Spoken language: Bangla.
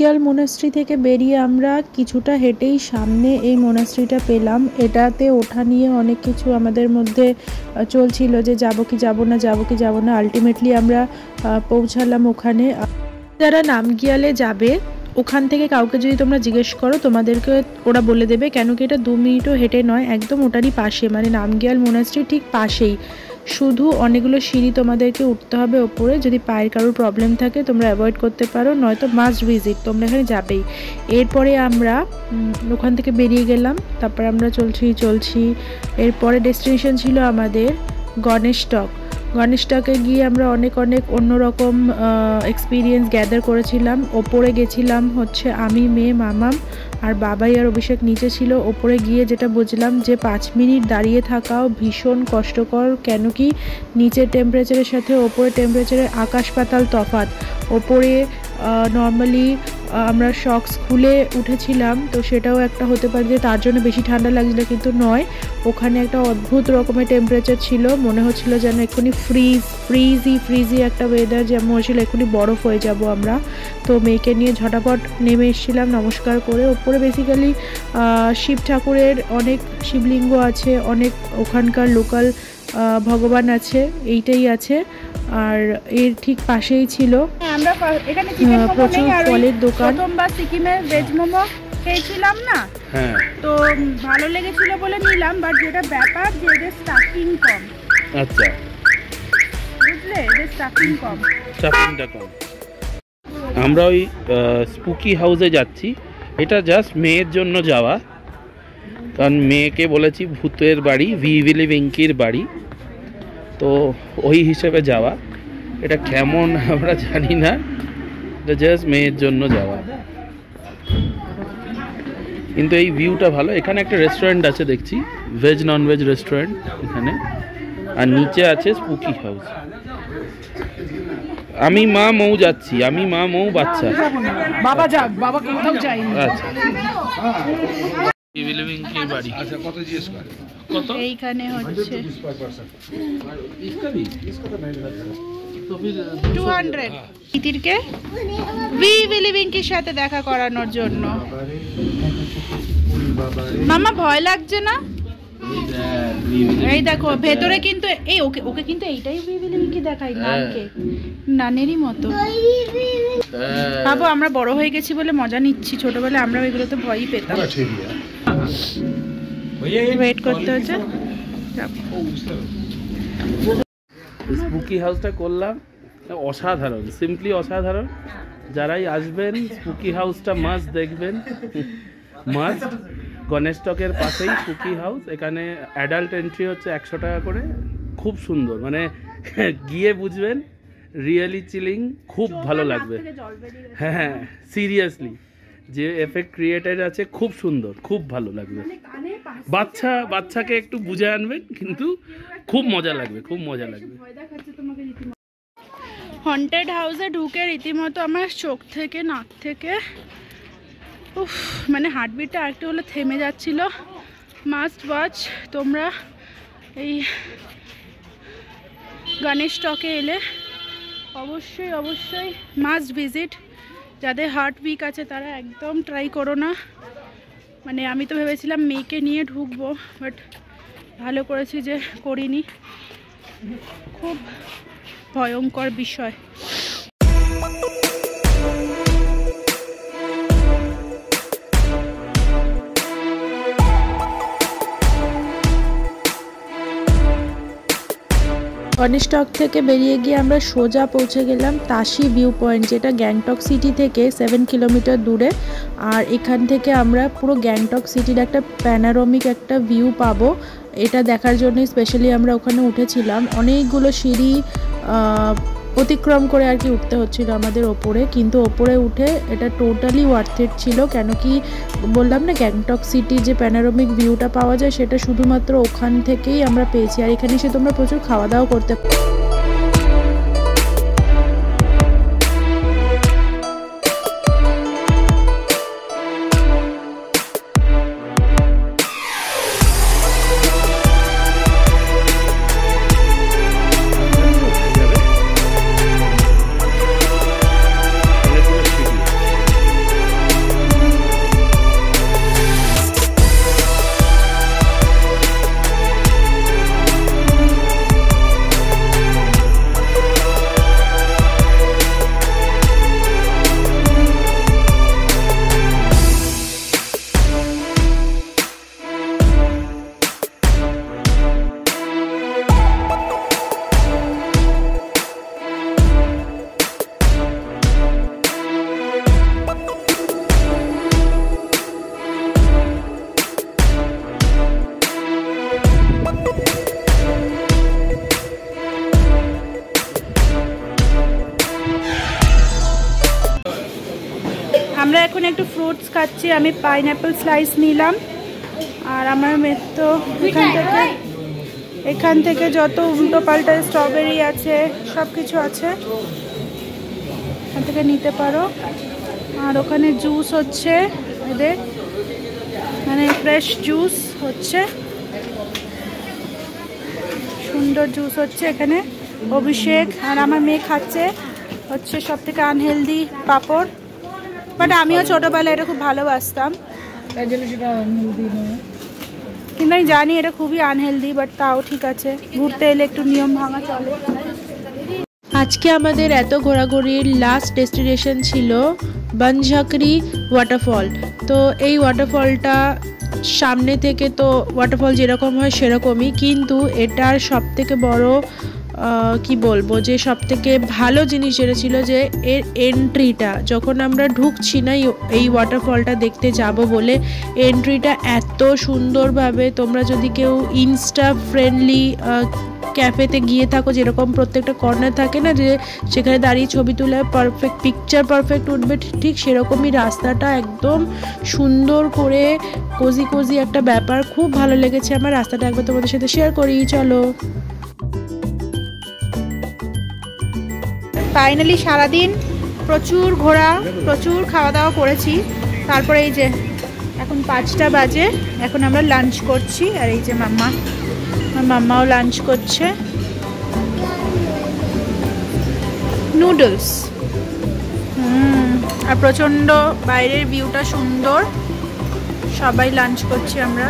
নামগিয়াল মোনাস্ট্রি থেকে বেরিয়ে আমরা কিছুটা হেঁটেই সামনে এই মোনাস্ট্রিটা পেলাম। এটাতে ওঠা নিয়ে অনেক কিছু আমাদের মধ্যে চলছিল যে যাবো কি যাবো না, যাবো কি যাবো না। আলটিমেটলি আমরা পৌঁছালাম ওখানে। যারা নামগিয়ালে যাবে ওখান থেকে কাউকে যদি তোমরা জিজ্ঞেস করো তোমাদেরকে ওরা বলে দেবে, কেন কি এটা 2 মিনিটও হেঁটে নয়, একদম ওটারই পাশে, মানে নামগিয়াল মোনাস্ট্রি ঠিক পাশেই। শুধু অনেকগুলো সিঁড়ি তোমাদেরকে উঠতে হবে ওপরে। যদি পায়ের কারোর প্রবলেম থাকে তোমরা অ্যাভয়েড করতে পারো, নয়তো মাস্ট ভিজিট, তোমরা এখানে যাবেই। এরপরে আমরা ওখান থেকে বেরিয়ে গেলাম। তারপর আমরা চলছি। এরপরে ডেস্টিনেশন ছিল আমাদের গণেশটকে গিয়ে আমরা অনেক অন্যরকম এক্সপিরিয়েন্স গ্যাদার করেছিলাম। ওপরে গেছিলাম হচ্ছে আমি, মেয়ে, মামাম আর বাবাই আর অভিষেক নিচে ছিল। ওপরে গিয়ে যেটা বুঝলাম যে 5 মিনিট দাঁড়িয়ে থাকাও ভীষণ কষ্টকর, কেন কি নিচের টেম্পারেচারের সাথে ওপরের টেম্পারেচারের আকাশ পাতাল তফাৎ। ওপরে নর্মালি আমরা শক্স খুলে উঠেছিলাম, তো সেটাও একটা হতে পারে যে তার জন্য বেশি ঠান্ডা লাগছিল, কিন্তু নয়, ওখানে একটা অদ্ভুত রকমের টেম্পারেচার ছিল। মনে হচ্ছিল যেন এক্ষুনি ফ্রিজি একটা ওয়েদার, যেমন হচ্ছিল এক্ষুনি বরফ হয়ে যাব আমরা। তো মেয়েকে নিয়ে ঝটাপট নেমে এসেছিলাম নমস্কার করে। ওপরে বেসিক্যালি শিব ঠাকুরের অনেক শিবলিঙ্গ আছে, অনেক ওখানকার লোকাল ভগবান আছে, এইটাই আছে। আর এর ঠিক পাশেই ছিল আমরা এখানে চিকেন মোমো প্রচুর ফলের দোকান। প্রথমবার সিকিমে ভেজ মোমো খেয়েছিলাম না, হ্যাঁ, তো ভালো লেগেছিল বলে নিলাম। বাট যেটা ব্যাপার যে এদের স্টাফিং কম। আচ্ছা, বুঝলে, এদের স্টাফিংটা কম। আমরা ওই স্পুকি হাউসে যাচ্ছি। এটা জাস্ট মেয়ের জন্য যাওয়া, কারণ মেয়েকে বলেছি ভূতের বাড়ি, উইলি ওয়াঙ্কির বাড়ি, তো ওই হিসেবে যাওয়া। এটা কেমন আমরা জানি না, এটা জাস্ট মেয়ের জন্য যাওয়া। কিন্তু এই ভিউটা ভালো। এখানে একটা রেস্টুরেন্ট আছে দেখছি, ভেজ নন ভেজ রেস্টুরেন্ট এখানে, আর নিচে আছে স্পুকি হাউস। আমি মা মৌ যাচ্ছি, আমি মা মৌ বাচ্চা। বাবা যাক, বাবা কোথাও যায়নি। আচ্ছা, কি বাড়ি? আচ্ছা, কত জিজ্ঞেস করে? কত? এইখানে হচ্ছে 200 ইতিরকে উইলি ওয়াঙ্কির সাথে দেখা করানোর জন্য। মামা ভয় লাগছে না? এই দেখো ভেতরে কিন্তু এই ওকে কিন্তু এইটাই উইলি ওয়াঙ্কি দেখাই, নানকে নানেরই মতো। বাবু আমরা বড় হয়ে গেছি বলে মজা নিচ্ছি, ছোটবেলায় আমরা এগুলোতে ভয়ই পেতাম। ওয়েট করতে হচ্ছে। স্পুকি হাউসটা করলাম, অসাধারণ, সিম্পলি অসাধারণ। যারাই আসবেন স্পুকি হাউসটা মাস্ট দেখবেন, মাস্ট। গণেশটকের পাশেই স্পুকি হাউস। এখানে অ্যাডাল্ট এন্ট্রি হচ্ছে 100 টাকা করে। খুব সুন্দর, মানে গিয়ে বুঝবেন, রিয়েলি চিলিং, খুব ভালো লাগবে। হ্যাঁ, সিরিয়াসলি যে এফেক্ট ক্রিয়েটেড আছে খুব সুন্দর, খুব ভালো লাগবে। বাচ্চাকে একটু বুঝে আনবেন, কিন্তু খুব মজা লাগবে, খুব মজা লাগবে। হন্টেড হাউসে ঢুকে রীতিমতো আমার চোখ থেকে নাক থেকে মানে হার্টবিটটা আরেকটু হলে থেমে যাচ্ছিল। মাস্ট ওয়াচ তোমরা এই গণেশটকে এলে, অবশ্যই মাস্ট ভিজিট। যাদের হার্ট উইক আছে তারা একদম ট্রাই করো না। মানে আমি তো ভেবেছিলাম মেয়েকে নিয়ে ঢুকবো, বাট ভালো করেছি যে করিনি। খুব ভয়ঙ্কর বিষয়। গণেশটক থেকে বেরিয়ে গিয়ে আমরা সোজা পৌঁছে গেলাম তাশি ভিউ পয়েন্ট, যেটা গ্যাংটক সিটি থেকে 7 কিলোমিটার দূরে। আর এখান থেকে আমরা পুরো গ্যাংটক সিটির একটা প্যানারোমিক একটা ভিউ পাবো। এটা দেখার জন্যই স্পেশালি আমরা ওখানে উঠেছিলাম। অনেকগুলো সিঁড়ি অতিক্রম করে আর কি উঠতে হচ্ছিল আমাদের ওপরে, কিন্তু ওপরে উঠে এটা টোটালি ওয়ার্থ ইট ছিল। কেন কি বললাম না, গ্যাংটক সিটির যে প্যানোরামিক ভিউটা পাওয়া যায় সেটা শুধুমাত্র ওখান থেকেই আমরা পেয়েছি। আর এখানে এসে তোমরা প্রচুর খাওয়া দাওয়া করতে পারো। আমরা এখন একটু ফ্রুটস খাচ্ছি। আমি পাইনঅ্যাপেল স্লাইস নিলাম, আর আমার মেয়ে তো এখান থেকে যত উল্টো পাল্টা স্ট্রবেরি আছে সব কিছু আছে, এখান থেকে নিতে পারো। আর ওখানে জুস হচ্ছে এদের, মানে ফ্রেশ জুস হচ্ছে, সুন্দর জুস হচ্ছে এখানে। অভিষেক আর আমার মেয়ে খাচ্ছে হচ্ছে সব থেকে আনহেলদি পাঁপড়, বাট আমিও ছোটোবেলায় এটা খুব ভালোবাসতাম, কিন্তু আমি জানি এটা খুবই আনহেলদি, বাট তাও ঠিক আছে, ঘুরতে এলে একটু নিয়ম ভাঙা চলে। আজকে আমাদের এত ঘোরাঘুরির লাস্ট ডেস্টিনেশন ছিল বনঝাকরি ওয়াটারফল। তো এই ওয়াটারফলটা সামনে থেকে তো ওয়াটারফল যেরকম হয় সেরকমই, কিন্তু এটার সবথেকে বড় কি বলবো, যে সবথেকে ভালো জিনিস যেটা ছিল যে এর এন্ট্রিটা, যখন আমরা ঢুকছি না এই ওয়াটারফলটা দেখতে যাব বলে, এন্ট্রিটা এত সুন্দরভাবে, তোমরা যদি কেউ ইনস্টা ফ্রেন্ডলি ক্যাফেতে গিয়ে থাকো, যেরকম প্রত্যেকটা কর্নার থাকে না যে সেখানে দাঁড়িয়ে ছবি তুলে পারফেক্ট পিকচার পারফেক্ট উঠবে, ঠিক সেরকমই রাস্তাটা একদম সুন্দর করে কোজি কোজি একটা ব্যাপার, খুব ভালো লেগেছে আমার। রাস্তাটা একবার তোমাদের সাথে শেয়ার করি, চলো। ফাইনালি সারাদিন প্রচুর ঘোরা, প্রচুর খাওয়া দাওয়া করেছি, তারপরে এই যে এখন 5টা বাজে, এখন আমরা লাঞ্চ করছি। আর এই যে মাম্মাও লাঞ্চ করছে, নুডলস। আর প্রচণ্ড বাইরের ভিউটা সুন্দর, সবাই লাঞ্চ করছি আমরা।